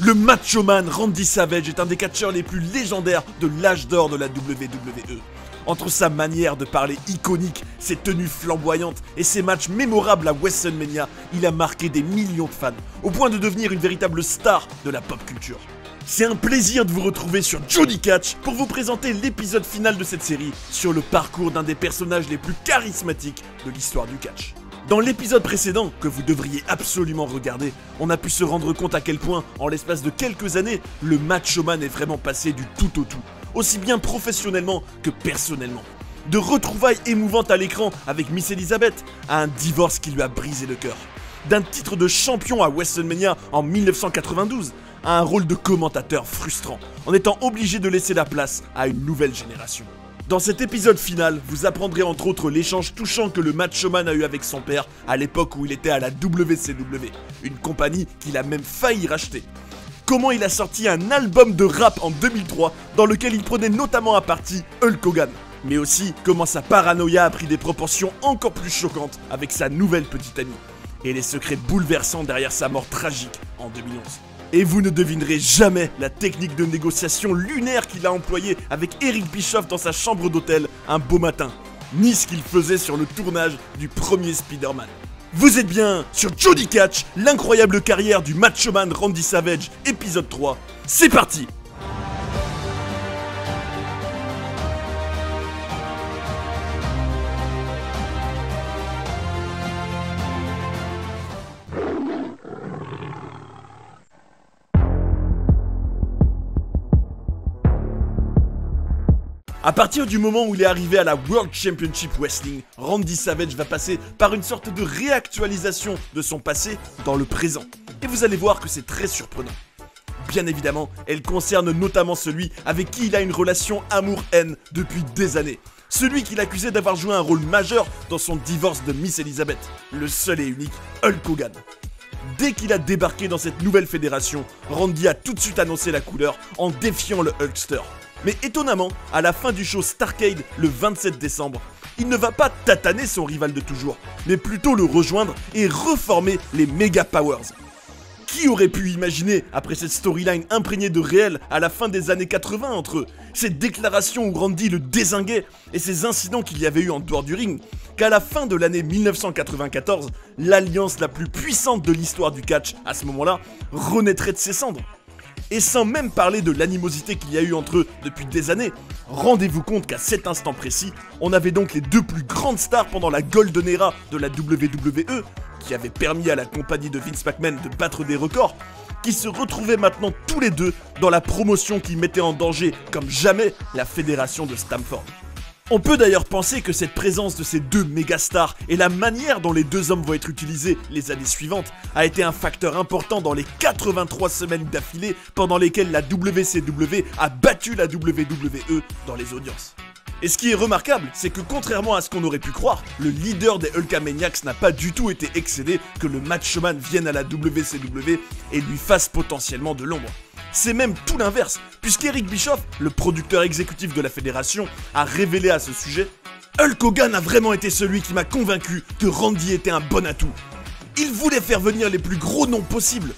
Le Macho Man Randy Savage est un des catcheurs les plus légendaires de l'âge d'or de la WWE. Entre sa manière de parler iconique, ses tenues flamboyantes et ses matchs mémorables à WrestleMania, il a marqué des millions de fans, au point de devenir une véritable star de la pop culture. C'est un plaisir de vous retrouver sur Johnny Catch pour vous présenter l'épisode final de cette série sur le parcours d'un des personnages les plus charismatiques de l'histoire du catch. Dans l'épisode précédent, que vous devriez absolument regarder, on a pu se rendre compte à quel point, en l'espace de quelques années, le Macho Man est vraiment passé du tout au tout, aussi bien professionnellement que personnellement. De retrouvailles émouvantes à l'écran avec Miss Elizabeth, à un divorce qui lui a brisé le cœur. D'un titre de champion à WrestleMania en 1992, à un rôle de commentateur frustrant, en étant obligé de laisser la place à une nouvelle génération. Dans cet épisode final, vous apprendrez entre autres l'échange touchant que le Macho Man a eu avec son père à l'époque où il était à la WCW, une compagnie qu'il a même failli racheter. Comment il a sorti un album de rap en 2003 dans lequel il prenait notamment à partie Hulk Hogan. Mais aussi comment sa paranoïa a pris des proportions encore plus choquantes avec sa nouvelle petite amie. Et les secrets bouleversants derrière sa mort tragique en 2011. Et vous ne devinerez jamais la technique de négociation lunaire qu'il a employée avec Eric Bischoff dans sa chambre d'hôtel un beau matin, ni ce qu'il faisait sur le tournage du premier Spider-Man. Vous êtes bien sur Johnny Catch, l'incroyable carrière du Macho Man Randy Savage, épisode 3. C'est parti! À partir du moment où il est arrivé à la World Championship Wrestling, Randy Savage va passer par une sorte de réactualisation de son passé dans le présent. Et vous allez voir que c'est très surprenant. Bien évidemment, elle concerne notamment celui avec qui il a une relation amour-haine depuis des années. Celui qu'il accusait d'avoir joué un rôle majeur dans son divorce de Miss Elizabeth, le seul et unique Hulk Hogan. Dès qu'il a débarqué dans cette nouvelle fédération, Randy a tout de suite annoncé la couleur en défiant le Hulkster. Mais étonnamment, à la fin du show Starrcade le 27 décembre, il ne va pas tataner son rival de toujours, mais plutôt le rejoindre et reformer les Mega Powers. Qui aurait pu imaginer, après cette storyline imprégnée de réel à la fin des années 80 entre eux, cette déclaration où Randy le dézinguait et ces incidents qu'il y avait eu en dehors du ring, qu'à la fin de l'année 1994, l'alliance la plus puissante de l'histoire du catch à ce moment-là renaîtrait de ses cendres. Et sans même parler de l'animosité qu'il y a eu entre eux depuis des années, rendez-vous compte qu'à cet instant précis, on avait donc les deux plus grandes stars pendant la Golden Era de la WWE, qui avait permis à la compagnie de Vince McMahon de battre des records, qui se retrouvaient maintenant tous les deux dans la promotion qui mettait en danger comme jamais la fédération de Stamford. On peut d'ailleurs penser que cette présence de ces deux méga stars et la manière dont les deux hommes vont être utilisés les années suivantes a été un facteur important dans les 83 semaines d'affilée pendant lesquelles la WCW a battu la WWE dans les audiences. Et ce qui est remarquable, c'est que contrairement à ce qu'on aurait pu croire, le leader des Hulkamaniacs n'a pas du tout été excédé que le Macho Man vienne à la WCW et lui fasse potentiellement de l'ombre. C'est même tout l'inverse, puisqu'Eric Bischoff, le producteur exécutif de la fédération, a révélé à ce sujet « Hulk Hogan a vraiment été celui qui m'a convaincu que Randy était un bon atout. Il voulait faire venir les plus gros noms possibles.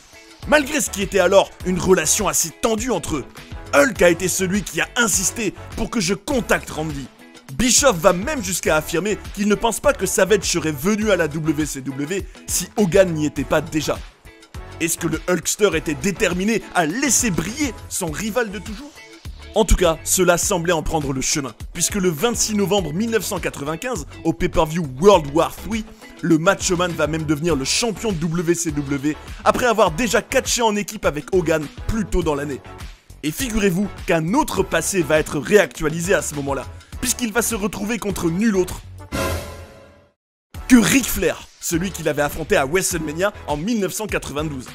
Malgré ce qui était alors une relation assez tendue entre eux, Hulk a été celui qui a insisté pour que je contacte Randy. Bischoff va même jusqu'à affirmer qu'il ne pense pas que Savage serait venu à la WCW si Hogan n'y était pas déjà. Est-ce que le Hulkster était déterminé à laisser briller son rival de toujours ? En tout cas, cela semblait en prendre le chemin, puisque le 26 novembre 1995, au pay-per-view World War III, le Macho Man va même devenir le champion de WCW après avoir déjà catché en équipe avec Hogan plus tôt dans l'année. Et figurez-vous qu'un autre passé va être réactualisé à ce moment-là, puisqu'il va se retrouver contre nul autre que Ric Flair, celui qu'il avait affronté à WrestleMania en 1992.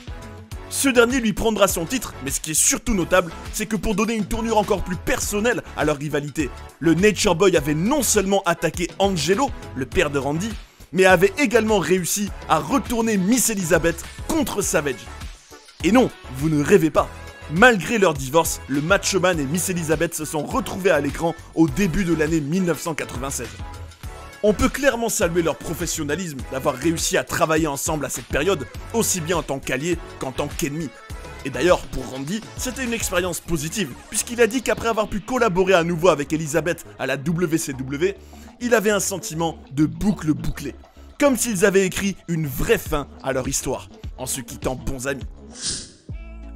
Ce dernier lui prendra son titre, mais ce qui est surtout notable, c'est que pour donner une tournure encore plus personnelle à leur rivalité, le Nature Boy avait non seulement attaqué Angelo, le père de Randy, mais avait également réussi à retourner Miss Elizabeth contre Savage. Et non, vous ne rêvez pas. Malgré leur divorce, le Macho Man et Miss Elizabeth se sont retrouvés à l'écran au début de l'année 1996. On peut clairement saluer leur professionnalisme d'avoir réussi à travailler ensemble à cette période, aussi bien en tant qu'alliés qu'en tant qu'ennemis. Et d'ailleurs, pour Randy, c'était une expérience positive, puisqu'il a dit qu'après avoir pu collaborer à nouveau avec Elizabeth à la WCW, il avait un sentiment de boucle bouclée, comme s'ils avaient écrit une vraie fin à leur histoire, en se quittant bons amis.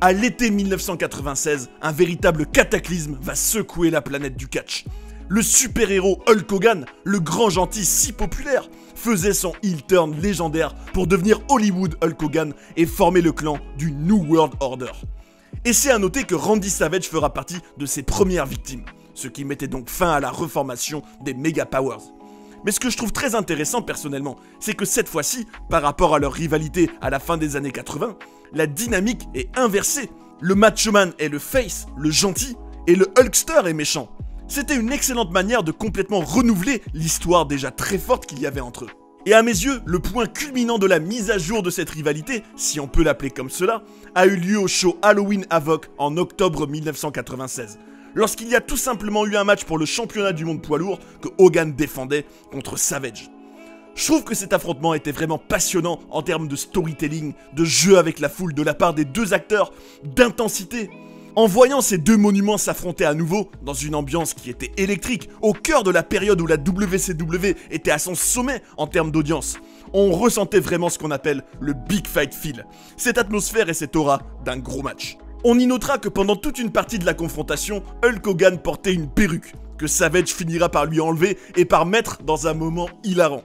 À l'été 1996, un véritable cataclysme va secouer la planète du catch. Le super-héros Hulk Hogan, le grand gentil si populaire, faisait son heel turn légendaire pour devenir Hollywood Hulk Hogan et former le clan du New World Order. Et c'est à noter que Randy Savage fera partie de ses premières victimes, ce qui mettait donc fin à la reformation des Mega Powers. Mais ce que je trouve très intéressant personnellement, c'est que cette fois-ci, par rapport à leur rivalité à la fin des années 80, la dynamique est inversée. Le Macho Man est le face, le gentil, et le Hulkster est méchant. C'était une excellente manière de complètement renouveler l'histoire déjà très forte qu'il y avait entre eux. Et à mes yeux, le point culminant de la mise à jour de cette rivalité, si on peut l'appeler comme cela, a eu lieu au show Halloween Havoc en octobre 1996, lorsqu'il y a tout simplement eu un match pour le championnat du monde poids lourd que Hogan défendait contre Savage. Je trouve que cet affrontement était vraiment passionnant en termes de storytelling, de jeu avec la foule de la part des deux acteurs, d'intensité. En voyant ces deux monuments s'affronter à nouveau, dans une ambiance qui était électrique, au cœur de la période où la WCW était à son sommet en termes d'audience, on ressentait vraiment ce qu'on appelle le Big Fight Feel, cette atmosphère et cette aura d'un gros match. On y notera que pendant toute une partie de la confrontation, Hulk Hogan portait une perruque, que Savage finira par lui enlever et par mettre dans un moment hilarant.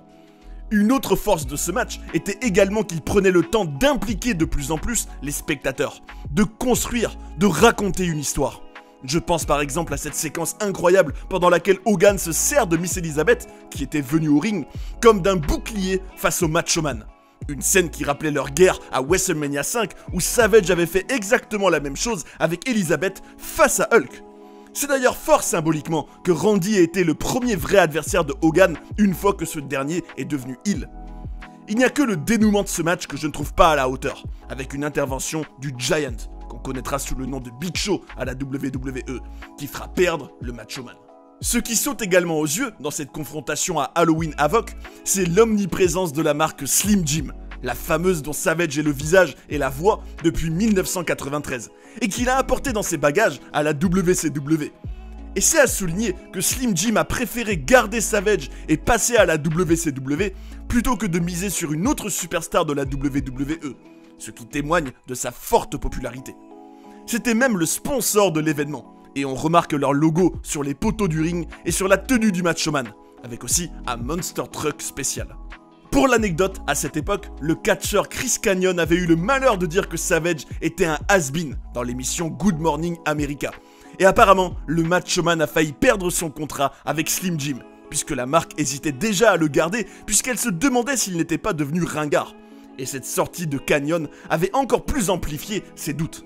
Une autre force de ce match était également qu'il prenait le temps d'impliquer de plus en plus les spectateurs, de construire, de raconter une histoire. Je pense par exemple à cette séquence incroyable pendant laquelle Hogan se sert de Miss Elizabeth, qui était venue au ring, comme d'un bouclier face au Macho Man. Une scène qui rappelait leur guerre à WrestleMania 5 où Savage avait fait exactement la même chose avec Elizabeth face à Hulk. C'est d'ailleurs fort symboliquement que Randy ait été le premier vrai adversaire de Hogan une fois que ce dernier est devenu heel. Il n'y a que le dénouement de ce match que je ne trouve pas à la hauteur, avec une intervention du Giant, qu'on connaîtra sous le nom de Big Show à la WWE, qui fera perdre le Macho Man. Ce qui saute également aux yeux dans cette confrontation à Halloween Havoc, c'est l'omniprésence de la marque Slim Jim, la fameuse dont Savage est le visage et la voix depuis 1993, et qu'il a apporté dans ses bagages à la WCW. Et c'est à souligner que Slim Jim a préféré garder Savage et passer à la WCW plutôt que de miser sur une autre superstar de la WWE, ce qui témoigne de sa forte popularité. C'était même le sponsor de l'événement, et on remarque leur logo sur les poteaux du ring et sur la tenue du Macho Man, avec aussi un Monster Truck spécial. Pour l'anecdote, à cette époque, le catcheur Chris Kanyon avait eu le malheur de dire que Savage était un has-been dans l'émission Good Morning America. Et apparemment, le Macho Man a failli perdre son contrat avec Slim Jim, puisque la marque hésitait déjà à le garder, puisqu'elle se demandait s'il n'était pas devenu ringard. Et cette sortie de Kanyon avait encore plus amplifié ses doutes.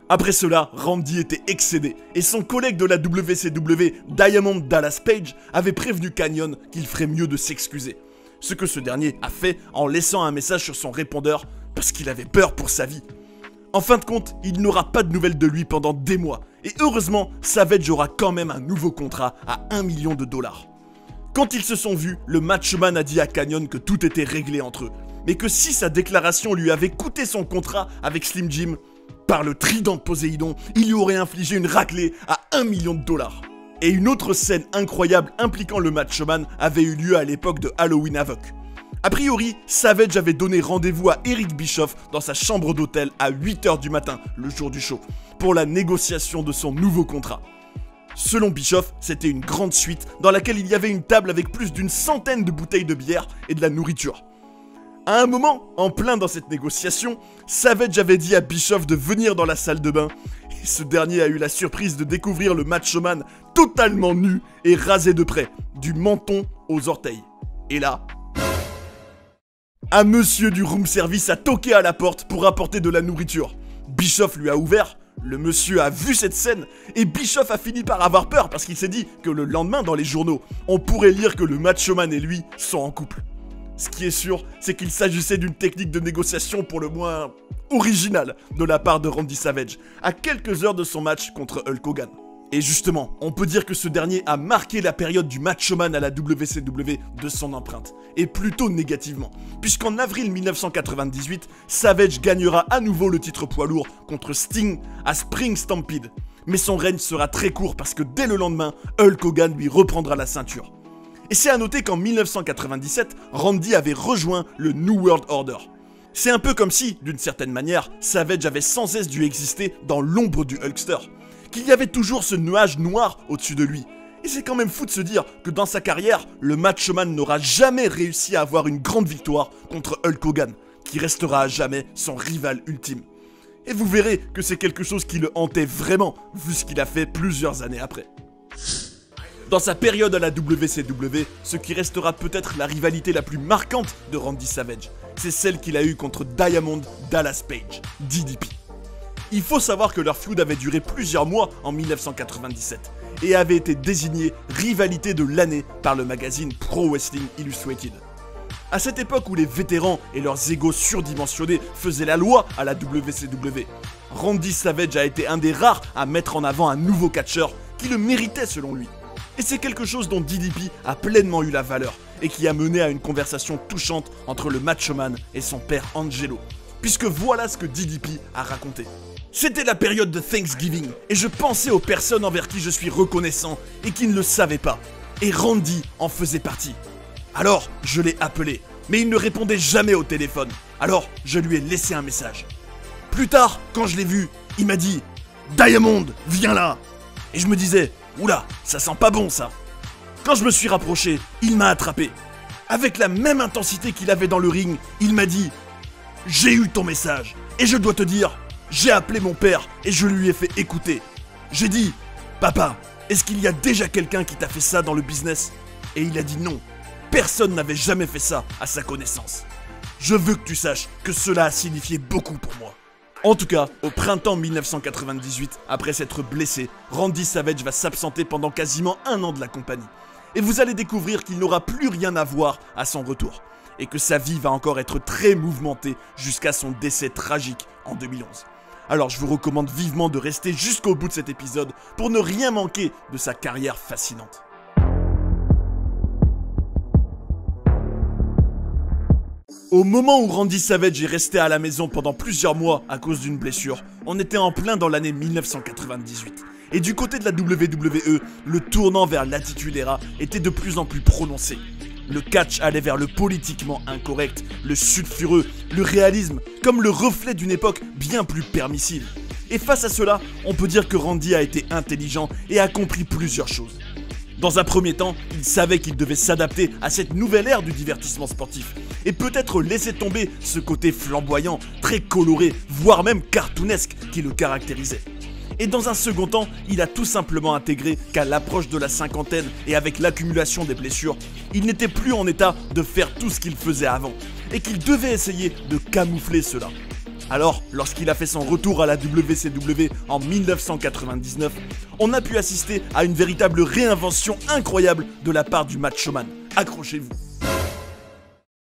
Après cela, Randy était excédé, et son collègue de la WCW, Diamond Dallas Page, avait prévenu Kanyon qu'il ferait mieux de s'excuser. Ce que ce dernier a fait en laissant un message sur son répondeur parce qu'il avait peur pour sa vie. En fin de compte, il n'aura pas de nouvelles de lui pendant des mois, et heureusement, Savage aura quand même un nouveau contrat à $1 million. Quand ils se sont vus, le Macho Man a dit à Kanyon que tout était réglé entre eux, mais que si sa déclaration lui avait coûté son contrat avec Slim Jim, par le trident de Poséidon, il lui aurait infligé une raclée à $1 million. Et une autre scène incroyable impliquant le Macho Man avait eu lieu à l'époque de Halloween Havoc. A priori, Savage avait donné rendez-vous à Eric Bischoff dans sa chambre d'hôtel à 8h du matin, le jour du show, pour la négociation de son nouveau contrat. Selon Bischoff, c'était une grande suite dans laquelle il y avait une table avec plus d'une centaine de bouteilles de bière et de la nourriture. À un moment, en plein dans cette négociation, Savage avait dit à Bischoff de venir dans la salle de bain, et ce dernier a eu la surprise de découvrir le Macho Man totalement nu et rasé de près, du menton aux orteils. Et là, un monsieur du room service a toqué à la porte pour apporter de la nourriture. Bischoff lui a ouvert, le monsieur a vu cette scène, et Bischoff a fini par avoir peur parce qu'il s'est dit que le lendemain dans les journaux, on pourrait lire que le Macho Man et lui sont en couple. Ce qui est sûr, c'est qu'il s'agissait d'une technique de négociation pour le moins originale de la part de Randy Savage, à quelques heures de son match contre Hulk Hogan. Et justement, on peut dire que ce dernier a marqué la période du macho-man à la WCW de son empreinte, et plutôt négativement, puisqu'en avril 1998, Savage gagnera à nouveau le titre poids lourd contre Sting à Spring Stampede. Mais son règne sera très court parce que dès le lendemain, Hulk Hogan lui reprendra la ceinture. Et c'est à noter qu'en 1997, Randy avait rejoint le New World Order. C'est un peu comme si, d'une certaine manière, Savage avait sans cesse dû exister dans l'ombre du Hulkster, qu'il y avait toujours ce nuage noir au-dessus de lui. Et c'est quand même fou de se dire que dans sa carrière, le Macho-Man n'aura jamais réussi à avoir une grande victoire contre Hulk Hogan, qui restera à jamais son rival ultime. Et vous verrez que c'est quelque chose qui le hantait vraiment, vu ce qu'il a fait plusieurs années après. Dans sa période à la WCW, ce qui restera peut-être la rivalité la plus marquante de Randy Savage, c'est celle qu'il a eue contre Diamond Dallas Page, DDP. Il faut savoir que leur feud avait duré plusieurs mois en 1997 et avait été désigné rivalité de l'année par le magazine Pro Wrestling Illustrated. À cette époque où les vétérans et leurs égos surdimensionnés faisaient la loi à la WCW, Randy Savage a été un des rares à mettre en avant un nouveau catcheur qui le méritait selon lui. Et c'est quelque chose dont DDP a pleinement eu la valeur et qui a mené à une conversation touchante entre le Macho-Man et son père Angelo, puisque voilà ce que DDP a raconté. C'était la période de Thanksgiving et je pensais aux personnes envers qui je suis reconnaissant et qui ne le savaient pas. Et Randy en faisait partie. Alors, je l'ai appelé, mais il ne répondait jamais au téléphone. Alors, je lui ai laissé un message. Plus tard, quand je l'ai vu, il m'a dit « Diamond, viens là !» Et je me disais « Oula, ça sent pas bon ça !» Quand je me suis rapproché, il m'a attrapé. Avec la même intensité qu'il avait dans le ring, il m'a dit « J'ai eu ton message, et je dois te dire, j'ai appelé mon père et je lui ai fait écouter. J'ai dit « Papa, est-ce qu'il y a déjà quelqu'un qui t'a fait ça dans le business ?» Et il a dit non. Personne n'avait jamais fait ça à sa connaissance. Je veux que tu saches que cela a signifié beaucoup pour moi. En tout cas, au printemps 1998, après s'être blessé, Randy Savage va s'absenter pendant quasiment un an de la compagnie. Et vous allez découvrir qu'il n'aura plus rien à voir à son retour. Et que sa vie va encore être très mouvementée jusqu'à son décès tragique en 2011. Alors je vous recommande vivement de rester jusqu'au bout de cet épisode pour ne rien manquer de sa carrière fascinante. Au moment où Randy Savage est resté à la maison pendant plusieurs mois à cause d'une blessure, on était en plein dans l'année 1998. Et du côté de la WWE, le tournant vers l'attitude era était de plus en plus prononcé. Le catch allait vers le politiquement incorrect, le sulfureux, le réalisme, comme le reflet d'une époque bien plus permissive. Et face à cela, on peut dire que Randy a été intelligent et a compris plusieurs choses. Dans un premier temps, il savait qu'il devait s'adapter à cette nouvelle ère du divertissement sportif et peut-être laisser tomber ce côté flamboyant, très coloré, voire même cartoonesque qui le caractérisait. Et dans un second temps, il a tout simplement intégré qu'à l'approche de la cinquantaine et avec l'accumulation des blessures, il n'était plus en état de faire tout ce qu'il faisait avant et qu'il devait essayer de camoufler cela. Alors, lorsqu'il a fait son retour à la WCW en 1999, on a pu assister à une véritable réinvention incroyable de la part du Macho-Man. Accrochez-vous.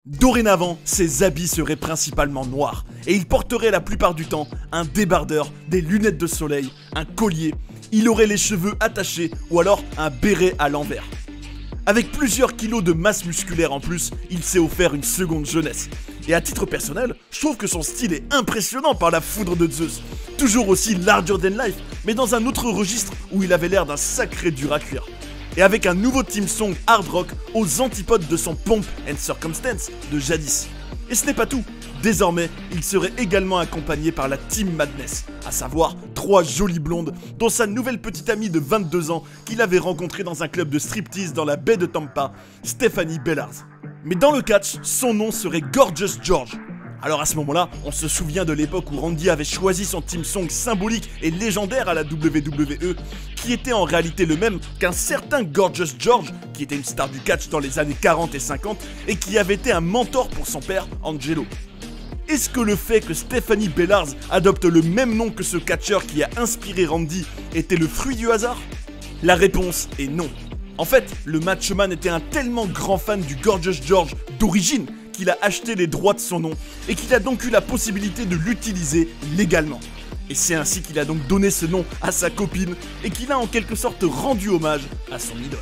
Dorénavant, ses habits seraient principalement noirs et il porterait la plupart du temps un débardeur, des lunettes de soleil, un collier, il aurait les cheveux attachés ou alors un béret à l'envers. Avec plusieurs kilos de masse musculaire en plus, il s'est offert une seconde jeunesse. Et à titre personnel, je trouve que son style est impressionnant par la foudre de Zeus. Toujours aussi larger than life, mais dans un autre registre où il avait l'air d'un sacré dur à cuire. Et avec un nouveau theme song hard rock aux antipodes de son Pomp and Circumstance de jadis. Et ce n'est pas tout. Désormais, il serait également accompagné par la Team Madness, à savoir 3 jolies blondes, dont sa nouvelle petite amie de 22 ans qu'il avait rencontrée dans un club de striptease dans la baie de Tampa, Stephanie Bellars. Mais dans le catch, son nom serait Gorgeous George. Alors à ce moment-là, on se souvient de l'époque où Randy avait choisi son theme song symbolique et légendaire à la WWE, qui était en réalité le même qu'un certain Gorgeous George, qui était une star du catch dans les années 40 et 50, et qui avait été un mentor pour son père, Angelo. Est-ce que le fait que Stephanie Bellars adopte le même nom que ce catcheur qui a inspiré Randy était le fruit du hasard? La réponse est non. En fait, le Macho-Man était un tellement grand fan du Gorgeous George d'origine qu'il a acheté les droits de son nom et qu'il a donc eu la possibilité de l'utiliser légalement. Et c'est ainsi qu'il a donc donné ce nom à sa copine et qu'il a en quelque sorte rendu hommage à son idole.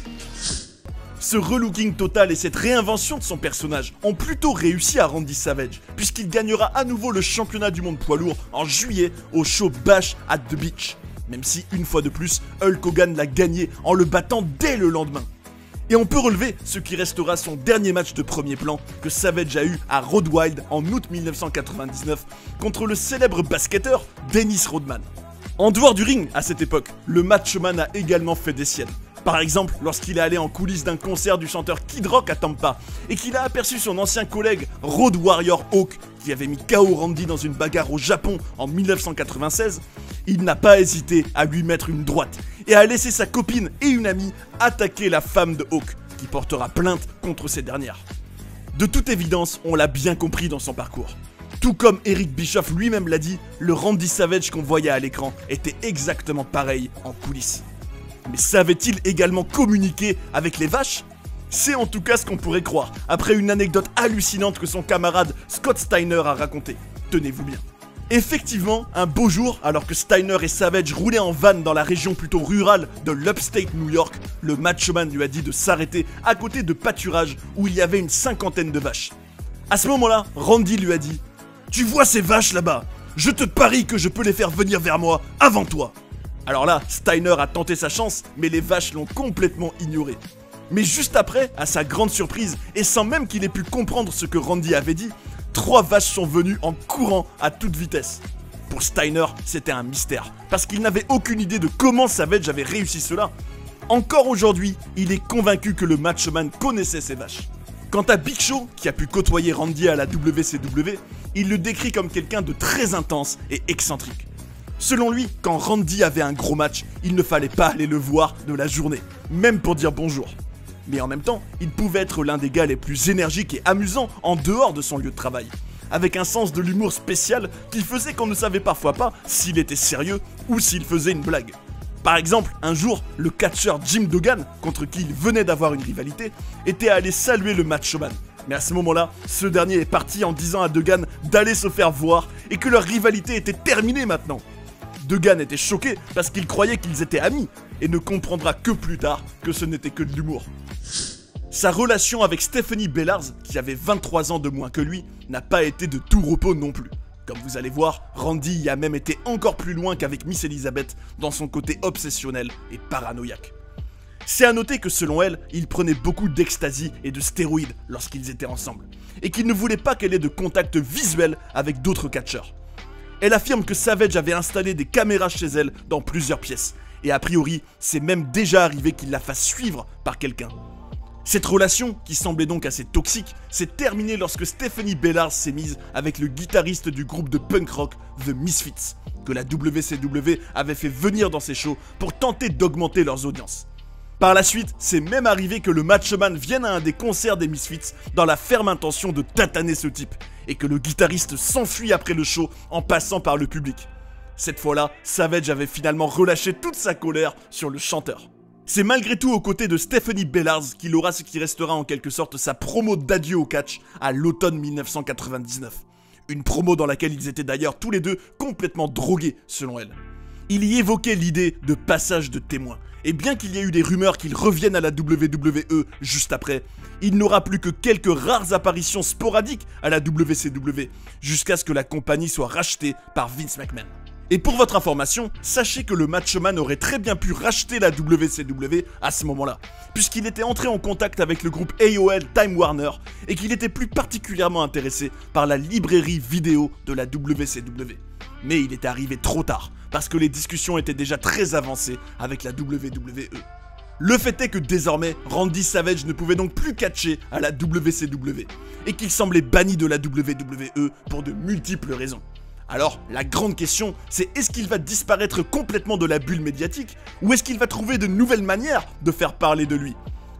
Ce relooking total et cette réinvention de son personnage ont plutôt réussi à Randy Savage, puisqu'il gagnera à nouveau le championnat du monde poids lourd en juillet au show Bash at the Beach, même si une fois de plus, Hulk Hogan l'a gagné en le battant dès le lendemain. Et on peut relever ce qui restera son dernier match de premier plan que Savage a eu à Road Wild en août 1999 contre le célèbre basketteur Dennis Rodman. En dehors du ring, à cette époque, le Macho-Man a également fait des siennes. Par exemple, lorsqu'il est allé en coulisses d'un concert du chanteur Kid Rock à Tampa et qu'il a aperçu son ancien collègue Road Warrior Hawk qui avait mis KO Randy dans une bagarre au Japon en 1996, il n'a pas hésité à lui mettre une droite et à laisser sa copine et une amie attaquer la femme de Hawk qui portera plainte contre ces dernières. De toute évidence, on l'a bien compris dans son parcours. Tout comme Eric Bischoff lui-même l'a dit, le Randy Savage qu'on voyait à l'écran était exactement pareil en coulisses. Mais savait-il également communiquer avec les vaches? C'est en tout cas ce qu'on pourrait croire, après une anecdote hallucinante que son camarade Scott Steiner a racontée. Tenez-vous bien. Effectivement, un beau jour, alors que Steiner et Savage roulaient en van dans la région plutôt rurale de l'Upstate New York, le Macho-Man lui a dit de s'arrêter à côté de pâturages où il y avait une cinquantaine de vaches. À ce moment-là, Randy lui a dit « Tu vois ces vaches là-bas? Je te parie que je peux les faire venir vers moi avant toi !» Alors là, Steiner a tenté sa chance, mais les vaches l'ont complètement ignoré. Mais juste après, à sa grande surprise, et sans même qu'il ait pu comprendre ce que Randy avait dit, 3 vaches sont venues en courant à toute vitesse. Pour Steiner, c'était un mystère, parce qu'il n'avait aucune idée de comment Savage avait réussi cela. Encore aujourd'hui, il est convaincu que le Macho-Man connaissait ces vaches. Quant à Big Show, qui a pu côtoyer Randy à la WCW, il le décrit comme quelqu'un de très intense et excentrique. Selon lui, quand Randy avait un gros match, il ne fallait pas aller le voir de la journée, même pour dire bonjour. Mais en même temps, il pouvait être l'un des gars les plus énergiques et amusants en dehors de son lieu de travail, avec un sens de l'humour spécial qui faisait qu'on ne savait parfois pas s'il était sérieux ou s'il faisait une blague. Par exemple, un jour, le catcheur Jim Duggan, contre qui il venait d'avoir une rivalité, était allé saluer le Macho-Man. Mais à ce moment-là, ce dernier est parti en disant à Duggan d'aller se faire voir et que leur rivalité était terminée maintenant. Duggan était choqué parce qu'il croyait qu'ils étaient amis et ne comprendra que plus tard que ce n'était que de l'humour. Sa relation avec Stephanie Bellars, qui avait 23 ans de moins que lui, n'a pas été de tout repos non plus. Comme vous allez voir, Randy y a même été encore plus loin qu'avec Miss Elizabeth dans son côté obsessionnel et paranoïaque. C'est à noter que selon elle, il prenait beaucoup d'ecstasy et de stéroïdes lorsqu'ils étaient ensemble, et qu'il ne voulait pas qu'elle ait de contact visuel avec d'autres catcheurs. Elle affirme que Savage avait installé des caméras chez elle dans plusieurs pièces, et a priori, c'est même déjà arrivé qu'il la fasse suivre par quelqu'un. Cette relation, qui semblait donc assez toxique, s'est terminée lorsque Stephanie Bellars s'est mise avec le guitariste du groupe de punk rock The Misfits, que la WCW avait fait venir dans ses shows pour tenter d'augmenter leurs audiences. Par la suite, c'est même arrivé que le Macho-Man vienne à un des concerts des Misfits dans la ferme intention de tataner ce type, et que le guitariste s'enfuit après le show en passant par le public. Cette fois-là, Savage avait finalement relâché toute sa colère sur le chanteur. C'est malgré tout aux côtés de Stephanie Bellars qu'il aura ce qui restera en quelque sorte sa promo d'adieu au catch à l'automne 1999. Une promo dans laquelle ils étaient d'ailleurs tous les deux complètement drogués selon elle. Il y évoquait l'idée de passage de témoin. Et bien qu'il y ait eu des rumeurs qu'il revienne à la WWE juste après, il n'aura plus que quelques rares apparitions sporadiques à la WCW, jusqu'à ce que la compagnie soit rachetée par Vince McMahon. Et pour votre information, sachez que le Macho-Man aurait très bien pu racheter la WCW à ce moment-là, puisqu'il était entré en contact avec le groupe AOL Time Warner et qu'il était plus particulièrement intéressé par la librairie vidéo de la WCW. Mais il était arrivé trop tard, parce que les discussions étaient déjà très avancées avec la WWE. Le fait est que désormais, Randy Savage ne pouvait donc plus catcher à la WCW, et qu'il semblait banni de la WWE pour de multiples raisons. Alors, la grande question, c'est est-ce qu'il va disparaître complètement de la bulle médiatique, ou est-ce qu'il va trouver de nouvelles manières de faire parler de lui?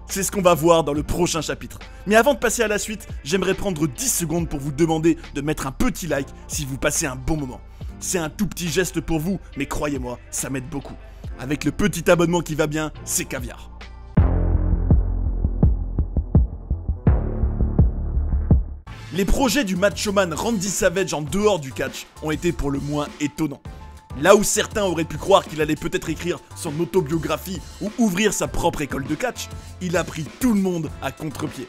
C'est ce qu'on va voir dans le prochain chapitre. Mais avant de passer à la suite, j'aimerais prendre 10 secondes pour vous demander de mettre un petit like si vous passez un bon moment. C'est un tout petit geste pour vous, mais croyez-moi, ça m'aide beaucoup. Avec le petit abonnement qui va bien, c'est caviar. Les projets du Macho-Man Randy Savage en dehors du catch ont été pour le moins étonnants. Là où certains auraient pu croire qu'il allait peut-être écrire son autobiographie ou ouvrir sa propre école de catch, il a pris tout le monde à contre-pied.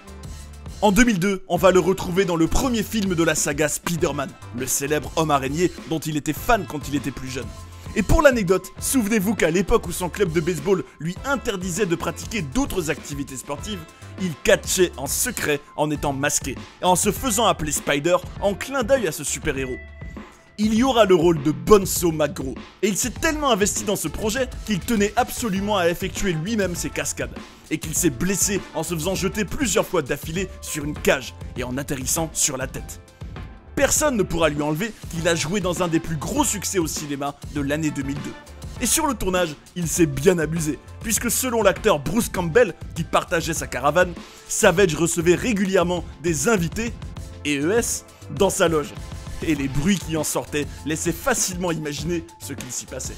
En 2002, on va le retrouver dans le premier film de la saga Spider-Man, le célèbre homme araignée dont il était fan quand il était plus jeune. Et pour l'anecdote, souvenez-vous qu'à l'époque où son club de baseball lui interdisait de pratiquer d'autres activités sportives, il catchait en secret en étant masqué et en se faisant appeler Spider en clin d'œil à ce super-héros. Il y aura le rôle de Bonzo McGraw, et il s'est tellement investi dans ce projet qu'il tenait absolument à effectuer lui-même ses cascades, et qu'il s'est blessé en se faisant jeter plusieurs fois d'affilée sur une cage et en atterrissant sur la tête. Personne ne pourra lui enlever qu'il a joué dans un des plus gros succès au cinéma de l'année 2002. Et sur le tournage, il s'est bien amusé, puisque selon l'acteur Bruce Campbell, qui partageait sa caravane, Savage recevait régulièrement des invités, ES, dans sa loge. Et les bruits qui en sortaient laissaient facilement imaginer ce qu'il s'y passait.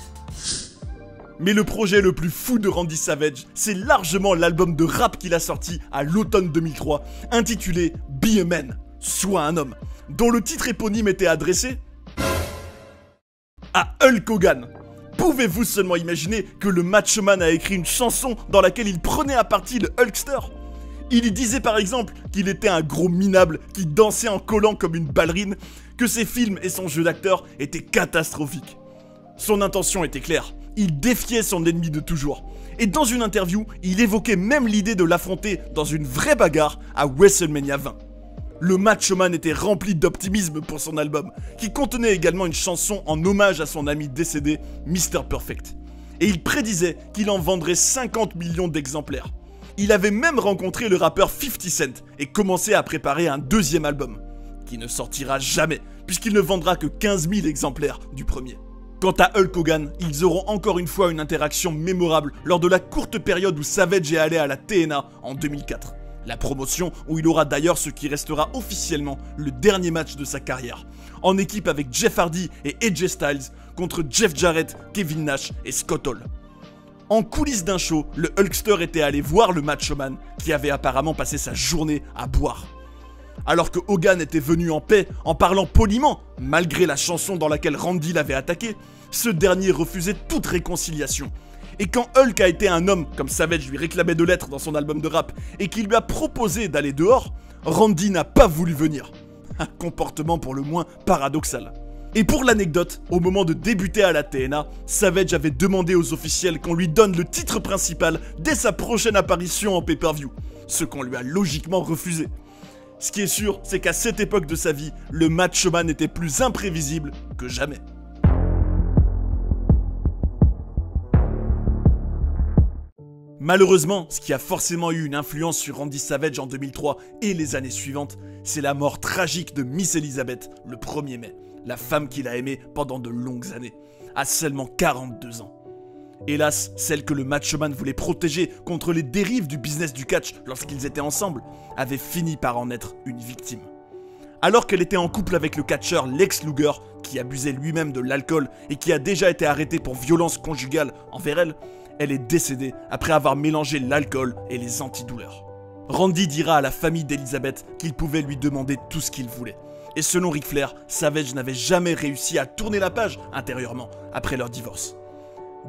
Mais le projet le plus fou de Randy Savage, c'est largement l'album de rap qu'il a sorti à l'automne 2003, intitulé Be a Man, soit un homme, dont le titre éponyme était adressé à Hulk Hogan. Pouvez-vous seulement imaginer que le Macho Man a écrit une chanson dans laquelle il prenait à partie le Hulkster ? Il y disait par exemple qu'il était un gros minable qui dansait en collant comme une ballerine, que ses films et son jeu d'acteur étaient catastrophiques. Son intention était claire, il défiait son ennemi de toujours. Et dans une interview, il évoquait même l'idée de l'affronter dans une vraie bagarre à WrestleMania 20. Le Macho Man était rempli d'optimisme pour son album, qui contenait également une chanson en hommage à son ami décédé, Mr. Perfect. Et il prédisait qu'il en vendrait 50 millions d'exemplaires. Il avait même rencontré le rappeur 50 Cent et commencé à préparer un deuxième album, qui ne sortira jamais, puisqu'il ne vendra que 15 000 exemplaires du premier. Quant à Hulk Hogan, ils auront encore une fois une interaction mémorable lors de la courte période où Savage est allé à la TNA en 2004. La promotion où il aura d'ailleurs ce qui restera officiellement le dernier match de sa carrière, en équipe avec Jeff Hardy et AJ Styles contre Jeff Jarrett, Kevin Nash et Scott Hall. En coulisses d'un show, le Hulkster était allé voir le Macho Man, qui avait apparemment passé sa journée à boire. Alors que Hogan était venu en paix, en parlant poliment, malgré la chanson dans laquelle Randy l'avait attaqué, ce dernier refusait toute réconciliation. Et quand Hulk a été un homme, comme Savage lui réclamait de l'être dans son album de rap, et qu'il lui a proposé d'aller dehors, Randy n'a pas voulu venir. Un comportement pour le moins paradoxal. Et pour l'anecdote, au moment de débuter à la TNA, Savage avait demandé aux officiels qu'on lui donne le titre principal dès sa prochaine apparition en pay-per-view, ce qu'on lui a logiquement refusé. Ce qui est sûr, c'est qu'à cette époque de sa vie, le Macho Man était plus imprévisible que jamais. Malheureusement, ce qui a forcément eu une influence sur Randy Savage en 2003 et les années suivantes, c'est la mort tragique de Miss Elizabeth le 1er mai, la femme qu'il a aimée pendant de longues années, à seulement 42 ans. Hélas, celle que le Macho Man voulait protéger contre les dérives du business du catch lorsqu'ils étaient ensemble, avait fini par en être une victime. Alors qu'elle était en couple avec le catcheur Lex Luger, qui abusait lui-même de l'alcool et qui a déjà été arrêté pour violence conjugale envers elle, elle est décédée après avoir mélangé l'alcool et les antidouleurs. Randy dira à la famille d'Elizabeth qu'il pouvait lui demander tout ce qu'il voulait. Et selon Ric Flair, Savage n'avait jamais réussi à tourner la page intérieurement après leur divorce.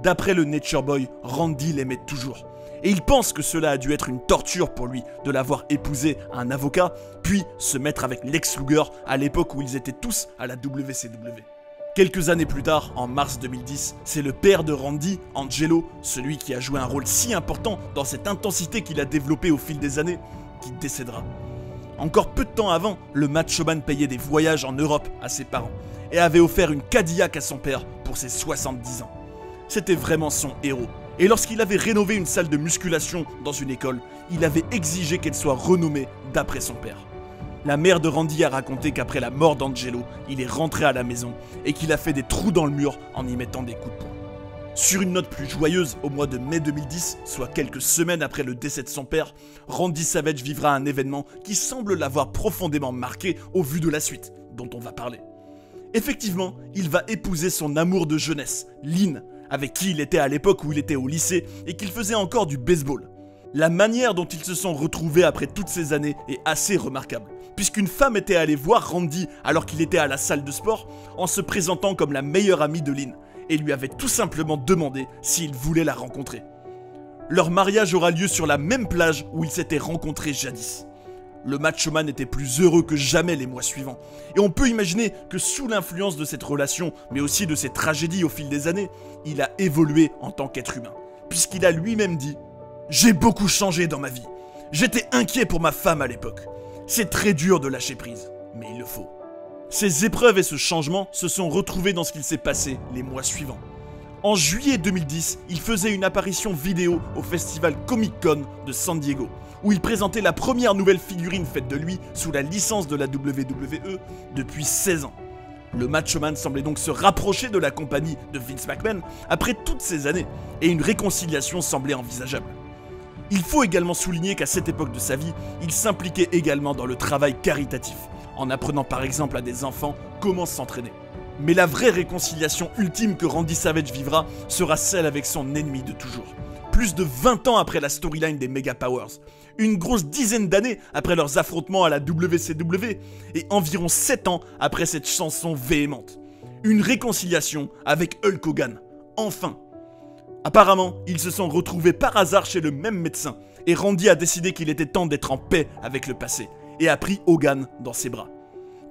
D'après le Nature Boy, Randy l'aimait toujours. Et il pense que cela a dû être une torture pour lui de l'avoir épousé à un avocat, puis se mettre avec Lex Luger à l'époque où ils étaient tous à la WCW. Quelques années plus tard, en mars 2010, c'est le père de Randy, Angelo, celui qui a joué un rôle si important dans cette intensité qu'il a développée au fil des années, qui décédera. Encore peu de temps avant, le Macho Man payait des voyages en Europe à ses parents et avait offert une Cadillac à son père pour ses 70 ans. C'était vraiment son héros. Et lorsqu'il avait rénové une salle de musculation dans une école, il avait exigé qu'elle soit renommée d'après son père. La mère de Randy a raconté qu'après la mort d'Angelo, il est rentré à la maison et qu'il a fait des trous dans le mur en y mettant des coups de poing. Sur une note plus joyeuse, au mois de mai 2010, soit quelques semaines après le décès de son père, Randy Savage vivra un événement qui semble l'avoir profondément marqué au vu de la suite, dont on va parler. Effectivement, il va épouser son amour de jeunesse, Lynn, avec qui il était à l'époque où il était au lycée et qu'il faisait encore du baseball. La manière dont ils se sont retrouvés après toutes ces années est assez remarquable, puisqu'une femme était allée voir Randy alors qu'il était à la salle de sport en se présentant comme la meilleure amie de Lynn, et lui avait tout simplement demandé s'il voulait la rencontrer. Leur mariage aura lieu sur la même plage où ils s'étaient rencontrés jadis. Le Macho Man était plus heureux que jamais les mois suivants, et on peut imaginer que sous l'influence de cette relation, mais aussi de ses tragédies au fil des années, il a évolué en tant qu'être humain, puisqu'il a lui-même dit « J'ai beaucoup changé dans ma vie. J'étais inquiet pour ma femme à l'époque. C'est très dur de lâcher prise, mais il le faut. » Ces épreuves et ce changement se sont retrouvés dans ce qu'il s'est passé les mois suivants. En juillet 2010, il faisait une apparition vidéo au festival Comic-Con de San Diego, où il présentait la première nouvelle figurine faite de lui sous la licence de la WWE depuis 16 ans. Le Macho Man semblait donc se rapprocher de la compagnie de Vince McMahon après toutes ces années, et une réconciliation semblait envisageable. Il faut également souligner qu'à cette époque de sa vie, il s'impliquait également dans le travail caritatif, en apprenant par exemple à des enfants comment s'entraîner. Mais la vraie réconciliation ultime que Randy Savage vivra sera celle avec son ennemi de toujours. Plus de 20 ans après la storyline des Mega Powers, une grosse dizaine d'années après leurs affrontements à la WCW, et environ 7 ans après cette chanson véhémente. Une réconciliation avec Hulk Hogan, enfin. Apparemment, ils se sont retrouvés par hasard chez le même médecin, et Randy a décidé qu'il était temps d'être en paix avec le passé, et a pris Hogan dans ses bras.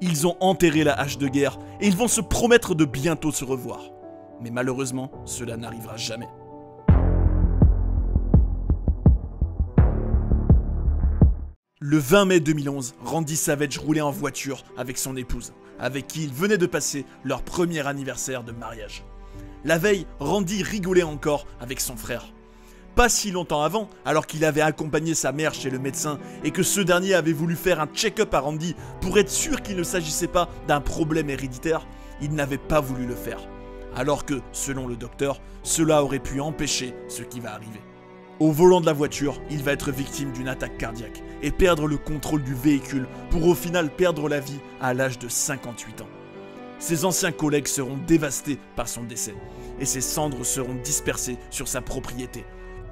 Ils ont enterré la hache de guerre et ils vont se promettre de bientôt se revoir. Mais malheureusement, cela n'arrivera jamais. Le 20 mai 2011, Randy Savage roulait en voiture avec son épouse, avec qui il venait de passer leur premier anniversaire de mariage. La veille, Randy rigolait encore avec son frère. Pas si longtemps avant, alors qu'il avait accompagné sa mère chez le médecin et que ce dernier avait voulu faire un check-up à Randy pour être sûr qu'il ne s'agissait pas d'un problème héréditaire, il n'avait pas voulu le faire. Alors que, selon le docteur, cela aurait pu empêcher ce qui va arriver. Au volant de la voiture, il va être victime d'une attaque cardiaque et perdre le contrôle du véhicule pour au final perdre la vie à l'âge de 58 ans. Ses anciens collègues seront dévastés par son décès et ses cendres seront dispersées sur sa propriété,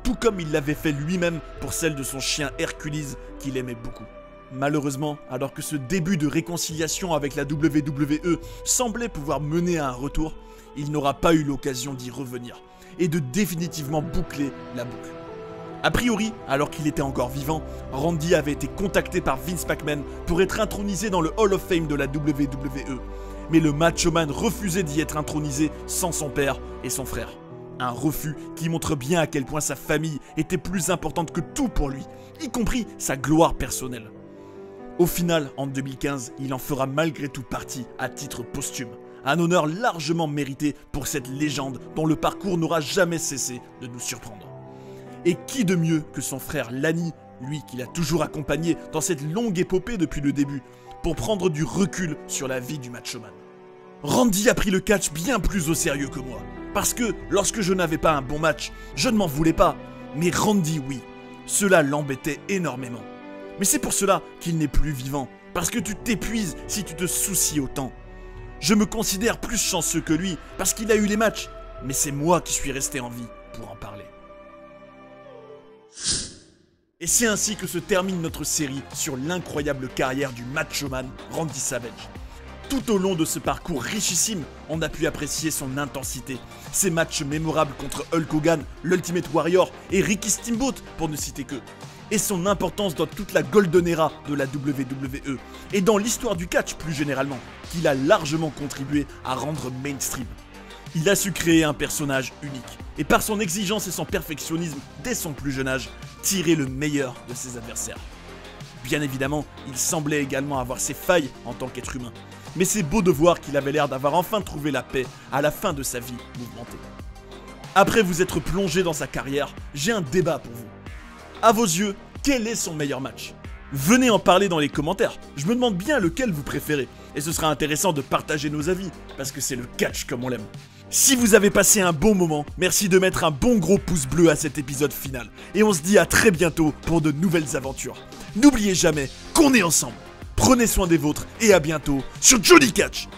tout comme il l'avait fait lui-même pour celle de son chien Hercules qu'il aimait beaucoup. Malheureusement, alors que ce début de réconciliation avec la WWE semblait pouvoir mener à un retour, il n'aura pas eu l'occasion d'y revenir et de définitivement boucler la boucle. A priori, alors qu'il était encore vivant, Randy avait été contacté par Vince McMahon pour être intronisé dans le Hall of Fame de la WWE, mais le Macho Man refusait d'y être intronisé sans son père et son frère. Un refus qui montre bien à quel point sa famille était plus importante que tout pour lui, y compris sa gloire personnelle. Au final, en 2015, il en fera malgré tout partie à titre posthume, un honneur largement mérité pour cette légende dont le parcours n'aura jamais cessé de nous surprendre. Et qui de mieux que son frère Lanny, lui qui l'a toujours accompagné dans cette longue épopée depuis le début, pour prendre du recul sur la vie du Macho Man. Randy a pris le catch bien plus au sérieux que moi. Parce que lorsque je n'avais pas un bon match, je ne m'en voulais pas. Mais Randy, oui. Cela l'embêtait énormément. Mais c'est pour cela qu'il n'est plus vivant. Parce que tu t'épuises si tu te soucies autant. Je me considère plus chanceux que lui parce qu'il a eu les matchs. Mais c'est moi qui suis resté en vie pour en parler. Et c'est ainsi que se termine notre série sur l'incroyable carrière du Macho Man Randy Savage. Tout au long de ce parcours richissime, on a pu apprécier son intensité, ses matchs mémorables contre Hulk Hogan, l'Ultimate Warrior et Ricky Steamboat pour ne citer que, et son importance dans toute la Golden Era de la WWE et dans l'histoire du catch plus généralement, qu'il a largement contribué à rendre mainstream. Il a su créer un personnage unique, et par son exigence et son perfectionnisme dès son plus jeune âge, tirer le meilleur de ses adversaires. Bien évidemment, il semblait également avoir ses failles en tant qu'être humain, mais c'est beau de voir qu'il avait l'air d'avoir enfin trouvé la paix à la fin de sa vie mouvementée. Après vous être plongé dans sa carrière, j'ai un débat pour vous. À vos yeux, quel est son meilleur match ? Venez en parler dans les commentaires, je me demande bien lequel vous préférez, et ce sera intéressant de partager nos avis, parce que c'est le catch comme on l'aime. Si vous avez passé un bon moment, merci de mettre un bon gros pouce bleu à cet épisode final, et on se dit à très bientôt pour de nouvelles aventures. N'oubliez jamais qu'on est ensemble. Prenez soin des vôtres et à bientôt sur Johnny Catch.